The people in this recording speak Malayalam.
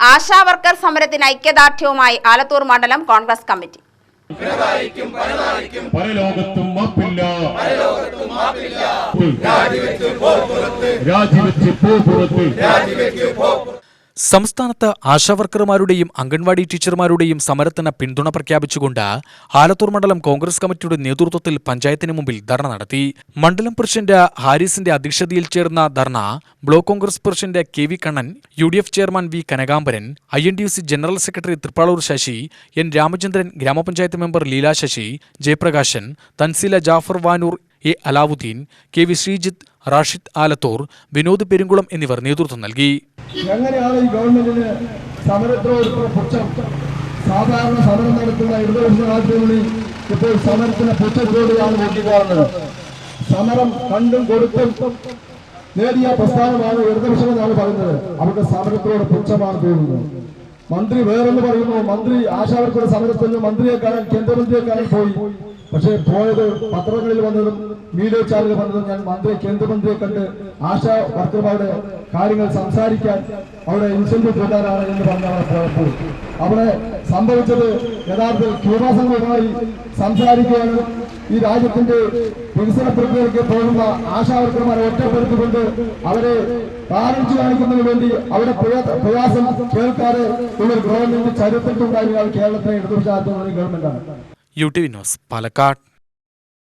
ആശാവർക്കർ സമരത്തിന് ഐക്യദാർഢ്യവുമായി ആലത്തൂർ മണ്ഡലം കോൺഗ്രസ് കമ്മിറ്റി. സംസ്ഥാനത്ത് ആശാവർക്കർമാരുടെയും അംഗൻവാടി ടീച്ചർമാരുടെയും സമരത്തിന് പിന്തുണ പ്രഖ്യാപിച്ചുകൊണ്ട് ആലത്തൂർ മണ്ഡലം കോൺഗ്രസ് കമ്മിറ്റിയുടെ നേതൃത്വത്തിൽ പഞ്ചായത്തിന് മുമ്പിൽ ധർണ നടത്തി. മണ്ഡലം പ്രസിഡന്റ് ഹാരിസിന്റെ അധ്യക്ഷതയിൽ ചേർന്ന dharna block Congress president K V. Kannan, UDF chairman V. Kanakambaran, INTUC general secretary Thrippalur Sasi, N. Ramachandran, ഗ്രാമപഞ്ചായത്ത് member Leela Sasi, Jayaprakashan, Thanseela Jafar Vanur, A. Alavudeen, K V. Sreejith, Rashid Alathur, Vinod Perunkulam എന്നിവർ നേതൃത്വം നൽകി. എങ്ങനെയാണ് ഈ ഗവൺമെന്റിന് സമരത്തോട് പുച്ഛം? സാധാരണ സമരം നടത്തുന്ന ഇടതുപക്ഷ രാഷ്ട്രീയങ്ങളിൽ ഇപ്പോൾ സമരത്തിന് പുച്ഛത്തോടെയാണ് നോക്കിക്കാണുന്നത്. സമരം കണ്ടും കൊടുത്തും നേടിയ പ്രസ്ഥാനമാണ് ഇടതുപക്ഷമെന്നാണ് പറയുന്നത്. അവരുടെ സമരത്തോട് പുച്ഛമാണ് തോന്നുന്നത്. മന്ത്രി വേറൊന്ന് പറയുന്നു, മന്ത്രി ആശാവർക്കരുടെ സമരത്തിന് മന്ത്രിയെ കാണാൻ കേന്ദ്രമന്ത്രിയെ കാണാൻ പോയി. പക്ഷേ പോയത് പത്രങ്ങളിൽ വന്നതും മീഡിയ ചാനലിൽ വന്നതും ഞാൻ കേന്ദ്രമന്ത്രിയെ കണ്ട് ആശാ വർക്കർമാരുടെ കാര്യങ്ങൾ സംസാരിക്കാൻ അവിടെ ഇൻസെന്റീവ് കൂട്ടാനാണ് എന്ന് പറഞ്ഞ് അവിടെ പോയപ്പോൾ അവിടെ സംഭവിച്ചത് യഥാർത്ഥത്തിൽ ക്യൂമാസങ്ങളുമായി സംസാരിക്കുകയാണ്. ഈ രാജ്യത്തിന്റെ വികസന പ്രക്രിയയ്ക്ക് പോകുന്ന ആശാവർക്കർമാരെ ഒറ്റപ്പെടുത്തിക്കൊണ്ട് അവരെ കാണിച്ചു കാണിക്കുന്നതിന് വേണ്ടി അവിടെ പ്രയാസം കേൾക്കാതെ ഉള്ളൊരു ഗവൺമെന്റ് ചരിത്രത്തിലുണ്ടായിരുന്ന കേരളത്തിലെ ഇടതുപക്ഷ ഗവൺമെന്റാണ്. U T V news, Palakkad.